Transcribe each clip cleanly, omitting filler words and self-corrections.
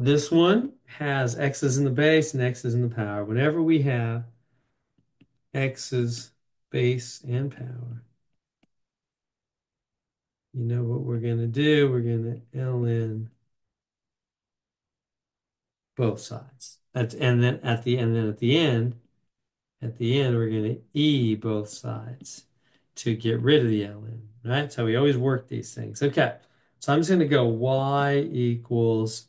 This one has x's in the base and x's in the power. Whenever we have x's base and power, you know what we're going to do? We're going to ln both sides. And then at the end, we're going to e both sides to get rid of the ln, right? So we always work these things. Okay, so I'm just going to go y equals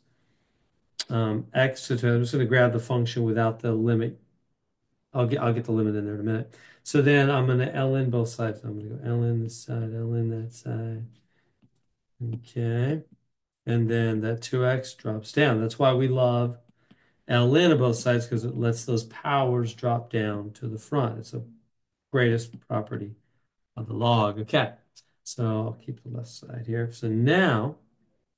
x to 2. I'm just going to grab the function without the limit. I'll get the limit in there in a minute. So then I'm going to ln both sides. I'm going to go ln this side, ln that side. Okay. And then that 2x drops down. That's why we love ln of both sides, because it lets those powers drop down to the front. It's the greatest property of the log. Okay. So I'll keep the left side here. So now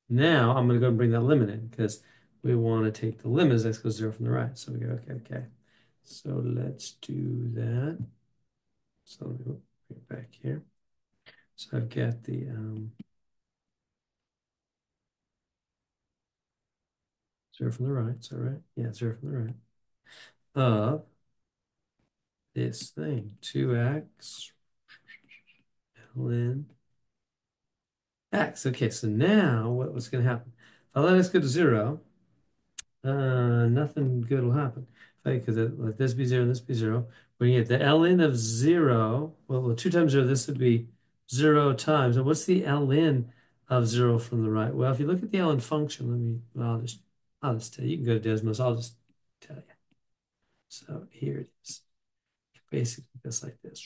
I'm going to go and bring that limit in because we want to take the limit as x goes 0 from the right. So we go, okay. So let's do that. So let me bring it back here. So I've got the 0 from the right. Is that right? Yeah, 0 from the right. Of this thing, 2x ln x. Okay, so now what's going to happen? If I let x go to 0, nothing good will happen. Because let this be 0 and this be 0. When you get the ln of 0, well, 2 times 0, this would be 0 times. And what's the ln of 0 from the right? Well, if you look at the ln function, I'll just tell you. You can go to Desmos. I'll just tell you. So here it is. Basically, just like this.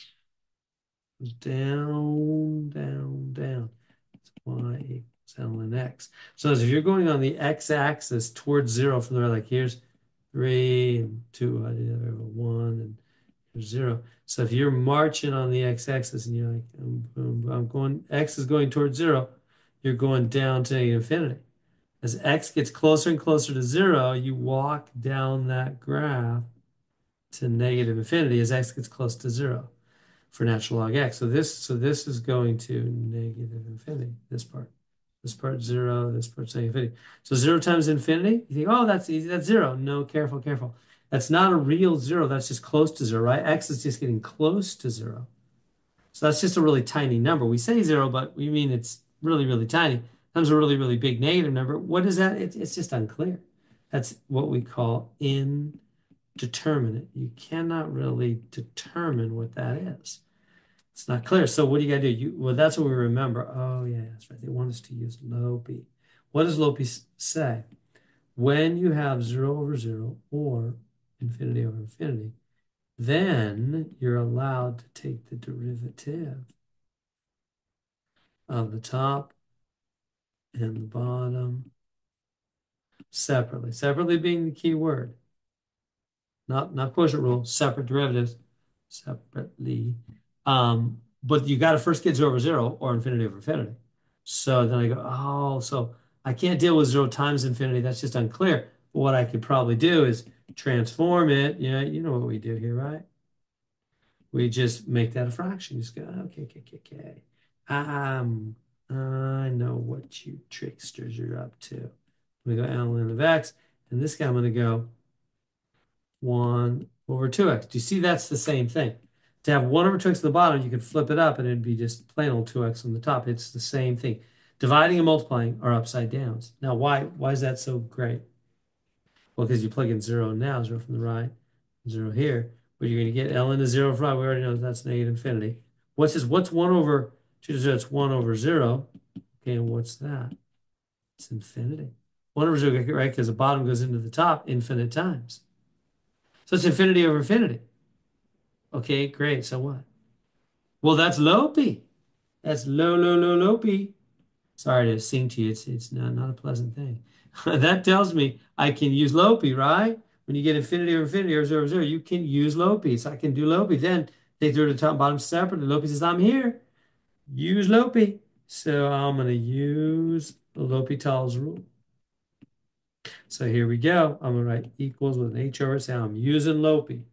Goes down, down, down. It's y equals ln x. So as if you're going on the x-axis towards 0 from the right, like here's 3 and 2, I did have a 1 and here's 0. So if you're marching on the x-axis and you're like, I'm going, x is going towards 0, you're going down to infinity. As x gets closer and closer to 0, you walk down that graph to negative infinity as x gets close to 0 for natural log x. So this is going to negative infinity, this part. This part 0, this part's negative infinity. So 0 times infinity, you think, oh, that's easy, that's 0. No, careful, careful. That's not a real 0, that's just close to 0, right? X is just getting close to 0. So that's just a really tiny number. We say 0, but we mean it's really, really tiny. Times a really, really big negative number. What is that? It's just unclear. That's what we call indeterminate. You cannot really determine what that is. It's not clear. So what do you got to do? Well, that's what we remember. Oh, yeah, that's right. They want us to use low p. What does low p say? When you have 0 over 0 or infinity over infinity, then you're allowed to take the derivative of the top and the bottom separately. Separately being the key word. Not quotient rule, separate derivatives, separately. But you got to first get 0 over 0 or infinity over infinity. So then I go, oh, so I can't deal with 0 times infinity. That's just unclear. But what I could probably do is transform it. Yeah, you know what we do here, right? We just make that a fraction. You just go, okay. I know what you tricksters are up to. I'm going to go ln of x. And this guy, I'm going to go 1 over 2x. Do you see that's the same thing? To have 1 over 2x at the bottom, you could flip it up and it'd be just plain old 2x on the top. It's the same thing. Dividing and multiplying are upside downs. Now, why is that so great? Well, because you plug in 0 now, 0 from the right, 0 here. But you're going to get ln of 0 from right. We already know that's negative infinity. What's 1 over 2 to 0? It's 1 over 0. Okay, and what's that? It's infinity. 1 over 0, right? Because the bottom goes into the top infinite times. So it's infinity over infinity. Okay, great. So what? Well, that's low p. That's low p. Sorry to sing to you. It's not a pleasant thing. That tells me I can use low p, right? When you get infinity or 0 over 0, you can use low p. So I can do low p. Then they throw the top and bottom separately. Low p says, I'm here. Use low p. So I'm going to use the L'Hopital's rule. So here we go. I'm going to write equals with an H over it. Say I'm using low p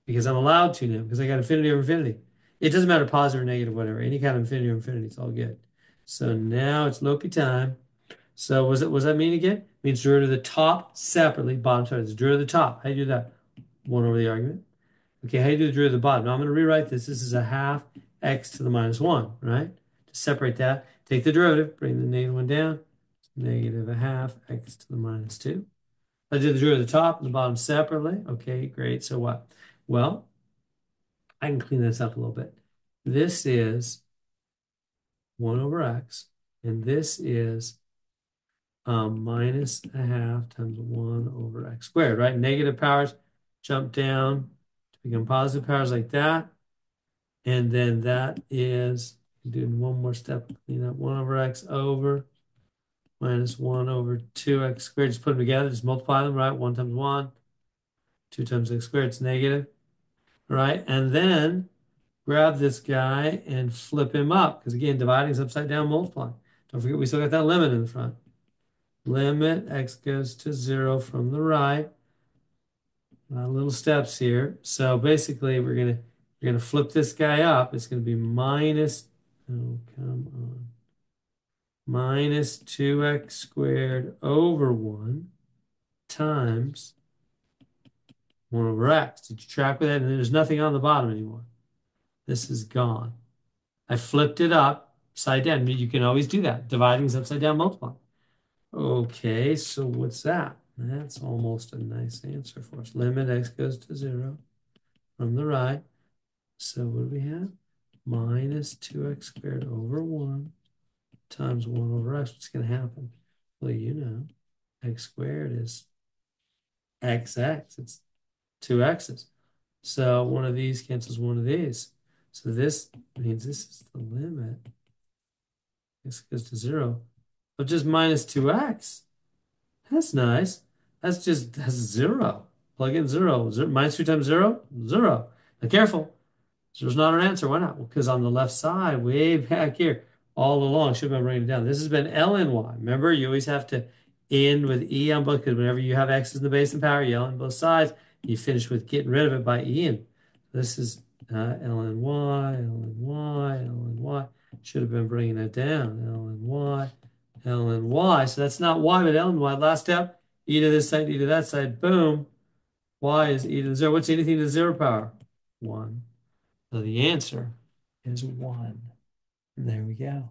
because I'm allowed to now because I got infinity over infinity. It doesn't matter positive or negative, whatever. Any kind of infinity or infinity, it's all good. So now it's low p time. So what does that mean again? It means derivative of the top separately, bottom separately. It's derivative of the top. How do you do that? 1 over the argument. Okay, how do you do the derivative of the bottom? Now I'm going to rewrite this. This is a half x to the minus 1, right? To separate that, take the derivative, bring the negative 1 down. Negative a half x to the minus 2. I did the derivative of the top and the bottom separately. Okay, great. So what? Well, I can clean this up a little bit. This is 1 over x, and this is minus a half times 1 over x squared, right? Negative powers jump down to become positive powers like that. And then that is, doing one more step, clean up 1 over x over minus 1 over 2x squared. Just put them together, just multiply them, right? 1 times 1, 2 times x squared, it's negative, right? And then grab this guy and flip him up, because again, dividing is upside down multiplying. Don't forget, we still got that limit in the front. Limit x goes to 0 from the right. Little steps here. So basically, we're gonna flip this guy up. It's gonna be minus, oh, come on, minus 2x squared over 1 times 1 over x. Did you track with that? And there's nothing on the bottom anymore. This is gone. I flipped it up upside down. You can always do that. Dividing is upside down multiplying. Okay, so what's that? That's almost a nice answer for us. Limit x goes to 0 from the right. So what do we have? Minus 2x squared over 1 times 1 over x. What's going to happen? Well, you know, x squared is xx. It's 2x's. So one of these cancels one of these. So this means this is the limit. X goes to 0 of just minus 2x. That's nice. That's 0. Plug in 0. Minus 2 times 0? 0. Now careful. Zero's not an answer. Why not? Well, because on the left side, way back here, all along, should have been writing it down. This has been ln(y). Remember, you always have to end with e on both, because whenever you have x's in the base and power, you ln both sides. You finish with getting rid of it by e in. This is ln(y), ln(y), ln(y). Should have been bringing it down. ln(y), ln(y). So that's not y, but ln(y). Last step, e to this side, e to that side. Boom. Y is e to the 0. What's anything to the 0 power? 1. So the answer is 1. And there we go.